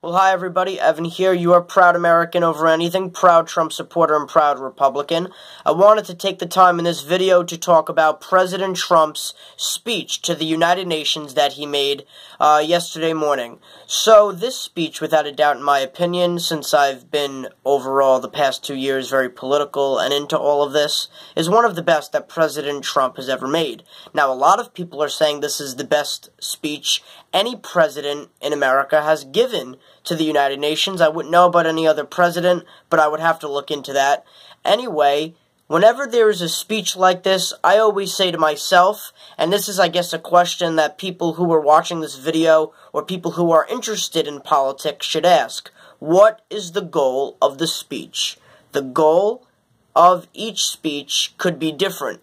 Well, hi everybody, Evan here, your proud American over anything, proud Trump supporter and proud Republican. I wanted to take the time in this video to talk about President Trump's speech to the United Nations that he made yesterday morning. So, this speech, without a doubt, in my opinion, since I've been overall the past 2 years very political and into all of this, is one of the best that President Trump has ever made. Now, a lot of people are saying this is the best speech any president in America has given to the United Nations. I wouldn't know about any other president, but I would have to look into that. Anyway, whenever there is a speech like this, I always say to myself, and this is, I guess, a question that people who are watching this video or people who are interested in politics should ask. What is the goal of the speech? The goal of each speech could be different.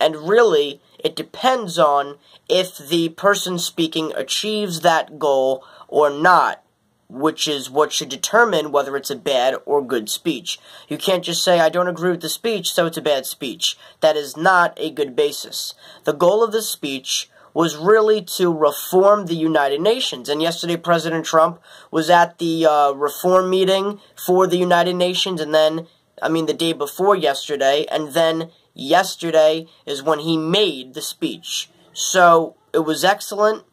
And really, it depends on if the person speaking achieves that goal or not, which is what should determine whether it's a bad or good speech. You can't just say, I don't agree with the speech, so it's a bad speech. That is not a good basis. The goal of this speech was really to reform the United Nations. And yesterday, President Trump was at the reform meeting for the United Nations, and then, the day before yesterday, and then yesterday is when he made the speech. So, it was excellent,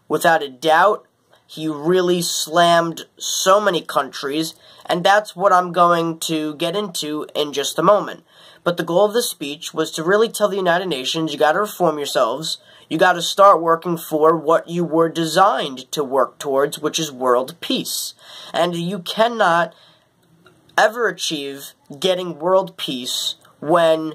without a doubt. He really slammed so many countries, and that's what I'm going to get into in just a moment. But the goal of the speech was to really tell the United Nations, you gotta reform yourselves, you gotta start working for what you were designed to work towards, which is world peace. And you cannot ever achieve getting world peace when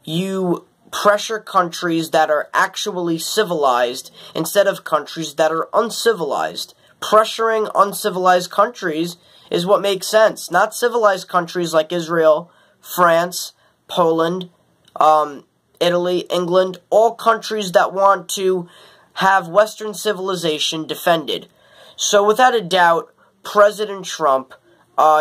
you pressure countries that are actually civilized instead of countries that are uncivilized. Pressuring uncivilized countries is what makes sense. Not civilized countries like Israel, France, Poland, Italy, England, all countries that want to have Western civilization defended. So without a doubt, President Trump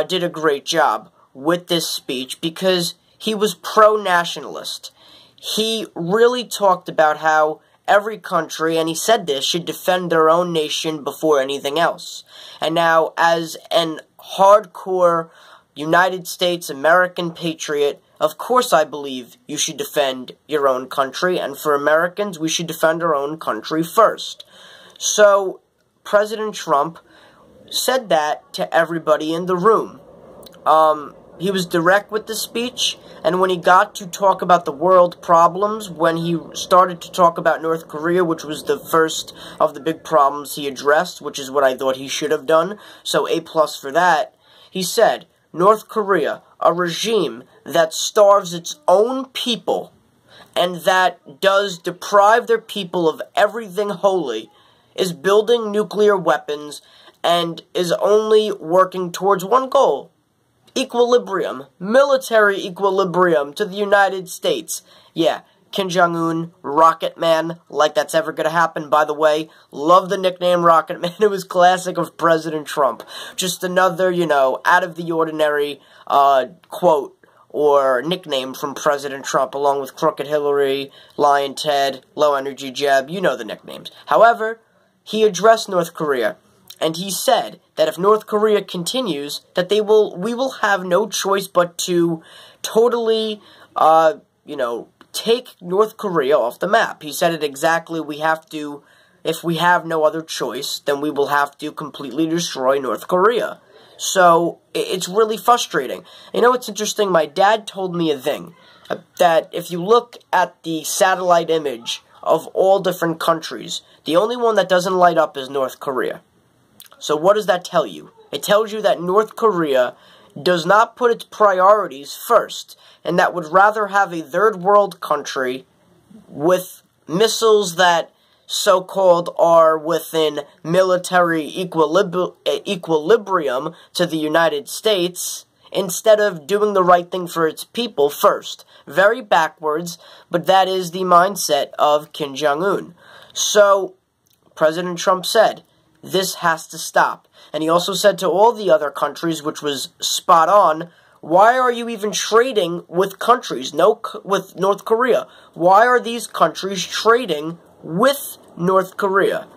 did a great job with this speech because he was pro-nationalist. He really talked about how every country, and he said this, should defend their own nation before anything else. And now, as an hardcore United States American patriot, of course I believe you should defend your own country, and for Americans, we should defend our own country first. So, President Trump said that to everybody in the room. He was direct with the speech, and when he got to talk about the world problems, when he started to talk about North Korea, which was the first of the big problems he addressed, which is what I thought he should have done, so A+ for that, he said, North Korea, a regime that starves its own people, and that does deprive their people of everything holy, is building nuclear weapons, and is only working towards one goal: equilibrium, military equilibrium to the United States. Yeah, Kim Jong-un, Rocket Man, like that's ever gonna happen, by the way. Love the nickname Rocket Man. It was classic of President Trump. Just another, out of the ordinary quote or nickname from President Trump, along with Crooked Hillary, Lion Ted, Low Energy Jeb, you know the nicknames. However, he addressed North Korea. And he said that if North Korea continues, that we will have no choice but to totally, take North Korea off the map. He said it exactly, if we have no other choice, then we will have to completely destroy North Korea. So, it's really frustrating. It's interesting, my dad told me a thing, that if you look at the satellite image of all different countries, the only one that doesn't light up is North Korea. So what does that tell you? It tells you that North Korea does not put its priorities first, and that would rather have a third world country with missiles that so-called are within military equilibrium to the United States, instead of doing the right thing for its people first. Very backwards, but that is the mindset of Kim Jong-un. So, President Trump said, this has to stop. And he also said to all the other countries, which was spot on, why are you even trading with countries? With North Korea. Why are these countries trading with North Korea?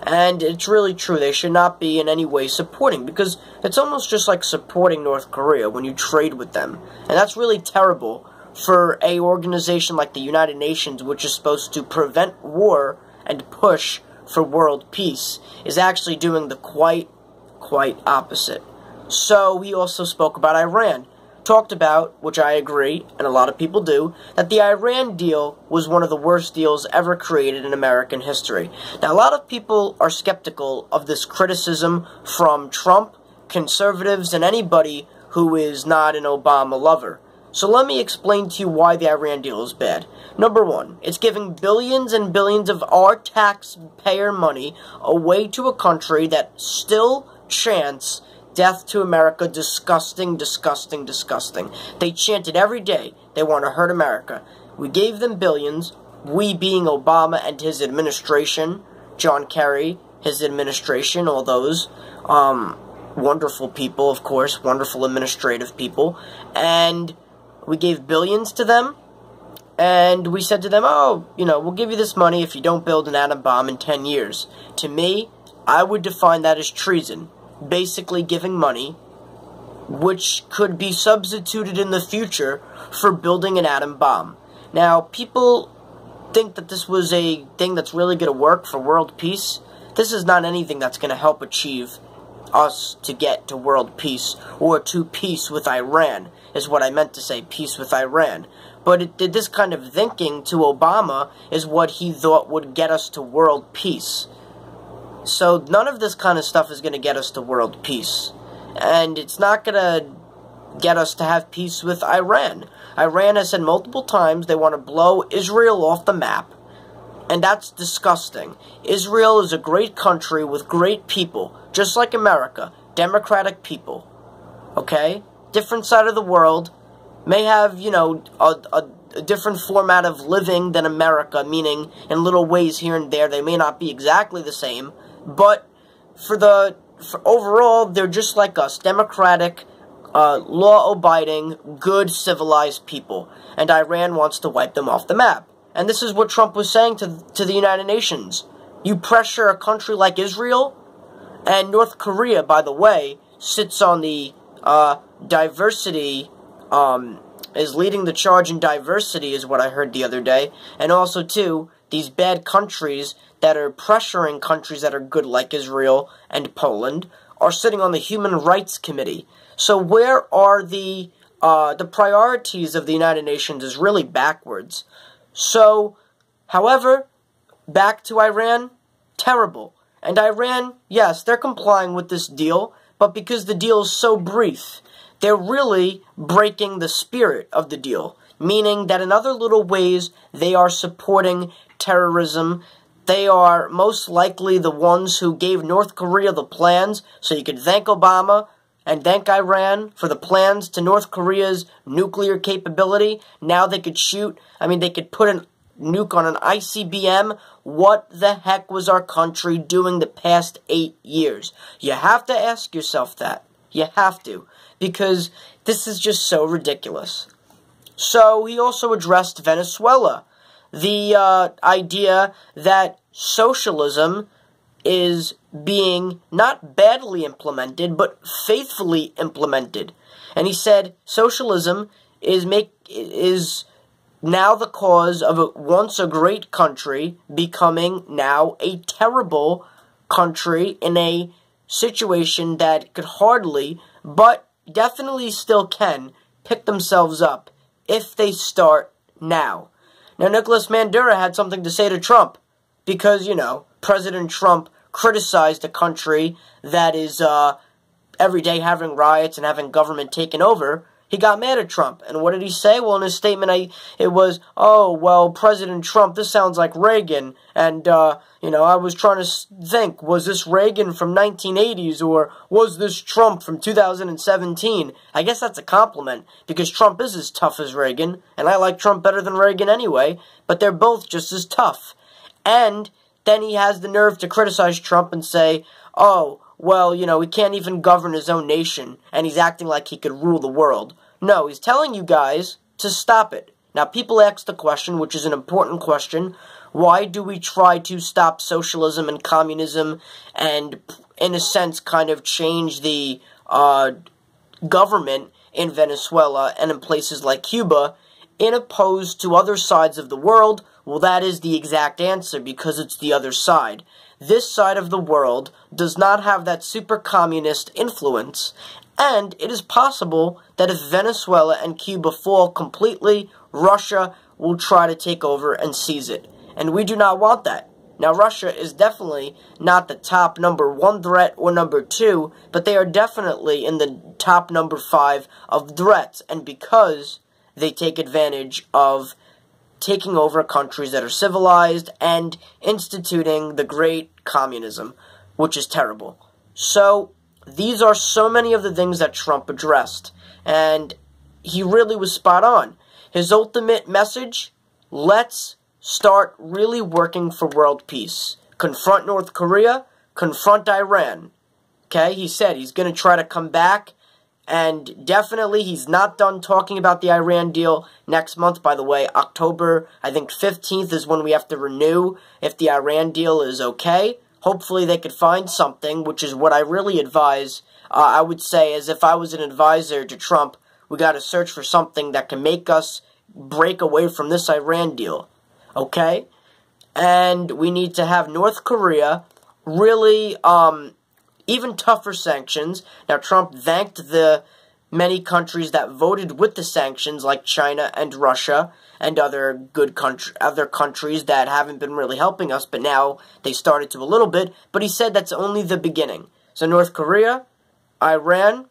And it's really true. They should not be in any way supporting, because it's almost just like supporting North Korea when you trade with them. And that's really terrible for a organization like the United Nations, which is supposed to prevent war and push for world peace, is actually doing the quite opposite. So he also spoke about Iran. Talked about, which I agree, and a lot of people do, that the Iran deal was one of the worst deals ever created in American history. Now, a lot of people are skeptical of this criticism from Trump, conservatives, and anybody who is not an Obama lover. So let me explain to you why the Iran deal is bad. Number one, it's giving billions and billions of our taxpayer money away to a country that still chants death to America, disgusting, disgusting, disgusting. They chant it every day. They want to hurt America. We gave them billions, we being Obama and his administration, John Kerry, his administration, all those wonderful people, of course, wonderful administrative people, and we gave billions to them, and we said to them, oh, you know, we'll give you this money if you don't build an atom bomb in 10 years. To me, I would define that as treason. Basically giving money, which could be substituted in the future for building an atom bomb. Now, people think that this was a thing that's really going to work for world peace. This is not anything that's going to help achieve us to get to world peace, or to peace with Iran, is what I meant to say, peace with Iran. But this kind of thinking to Obama is what he thought would get us to world peace. So none of this kind of stuff is going to get us to world peace. And it's not going to get us to have peace with Iran. Iran has said multiple times they want to blow Israel off the map. And that's disgusting. Israel is a great country with great people, just like America. Democratic people. Okay? Different side of the world. May have, you know, a different format of living than America, meaning in little ways here and there. They may not be exactly the same. But for overall, they're just like us, democratic, law-abiding, good, civilized people. And Iran wants to wipe them off the map. And this is what Trump was saying to the United Nations. You pressure a country like Israel, and North Korea, by the way, sits on the diversity, is leading the charge in diversity, is what I heard the other day. And also, too, these bad countries that are pressuring countries that are good like Israel and Poland are sitting on the Human Rights Committee. So where are the priorities of the United Nations is really backwards. So, however, back to Iran, terrible. And Iran, yes, they're complying with this deal, but because the deal is so brief, they're really breaking the spirit of the deal, meaning that in other little ways they are supporting terrorism. They are most likely the ones who gave North Korea the plans, so you could thank Obama and thank Iran for the plans to North Korea's nuclear capability. Now they could shoot, they could put a nuke on an ICBM. What the heck was our country doing the past 8 years? You have to ask yourself that. You have to, because this is just so ridiculous. So he also addressed Venezuela. The idea that socialism is being not badly implemented, but faithfully implemented. And he said socialism is now the cause of once a great country becoming now a terrible country in a situation that could hardly, but definitely still can, pick themselves up if they start now. Now, Nicolas Maduro had something to say to Trump because, President Trump criticized a country that is every day having riots and having government taken over. He got mad at Trump. And what did he say? Well, in his statement, it was, oh, well, President Trump, this sounds like Reagan. And, I was trying to think, was this Reagan from 1980s or was this Trump from 2017? I guess that's a compliment because Trump is as tough as Reagan. And I like Trump better than Reagan anyway. But they're both just as tough. And then he has the nerve to criticize Trump and say, oh, well, he can't even govern his own nation, and he's acting like he could rule the world. No, he's telling you guys to stop it. Now, people ask the question, which is an important question, Why do we try to stop socialism and communism and, in a sense, kind of change the government in Venezuela and in places like Cuba, in opposed to other sides of the world? Well, that is the exact answer, because it's the other side. This side of the world does not have that super communist influence, and it is possible that if Venezuela and Cuba fall completely, Russia will try to take over and seize it. And we do not want that. Now, Russia is definitely not the top number 1 threat or number 2, but they are definitely in the top number 5 of threats, and because they take advantage of taking over countries that are civilized and instituting the great communism, which is terrible. So, these are so many of the things that Trump addressed, and he really was spot on. His ultimate message: let's start really working for world peace. Confront North Korea, confront Iran. Okay, he said he's going to try to come back, and definitely he's not done talking about the Iran deal next month. By the way, October, I think 15th is when we have to renew if the Iran deal is okay. Hopefully they could find something, which is what I really advise. I would say, as if I was an advisor to Trump, we got to search for something that can make us break away from this Iran deal. Okay? And we need to have North Korea really, even tougher sanctions. Now, Trump thanked the many countries that voted with the sanctions, like China and Russia and other countries that haven't been really helping us, but now they started to a little bit. But he said that's only the beginning. So North Korea, Iran,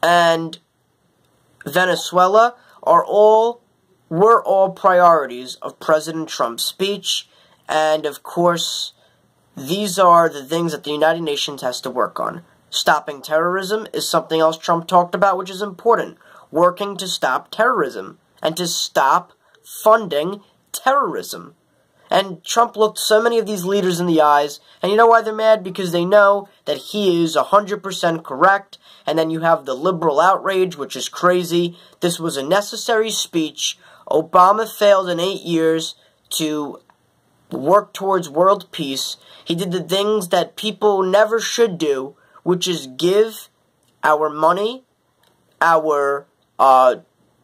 and Venezuela were all priorities of President Trump's speech, and of course, these are the things that the United Nations has to work on. Stopping terrorism is something else Trump talked about, which is important. Working to stop terrorism and to stop funding terrorism. And Trump looked so many of these leaders in the eyes, and you know why they're mad? Because they know that he is 100% correct, and then you have the liberal outrage, which is crazy. This was a necessary speech. Obama failed in 8 years to work towards world peace. He did the things that people never should do, which is give our money, our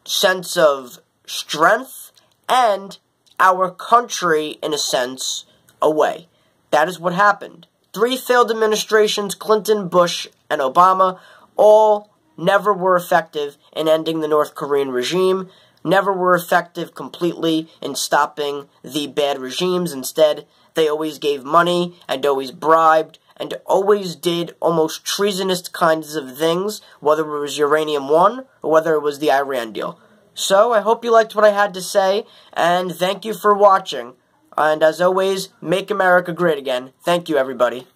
sense of strength, and our country, in a sense, away. That is what happened. 3 failed administrations, Clinton, Bush, and Obama, all never were effective in ending the North Korean regime, never were effective completely in stopping the bad regimes. Instead, they always gave money and always bribed and always did almost treasonous kinds of things, whether it was Uranium One or whether it was the Iran deal. So, I hope you liked what I had to say, and thank you for watching. And as always, make America great again. Thank you, everybody.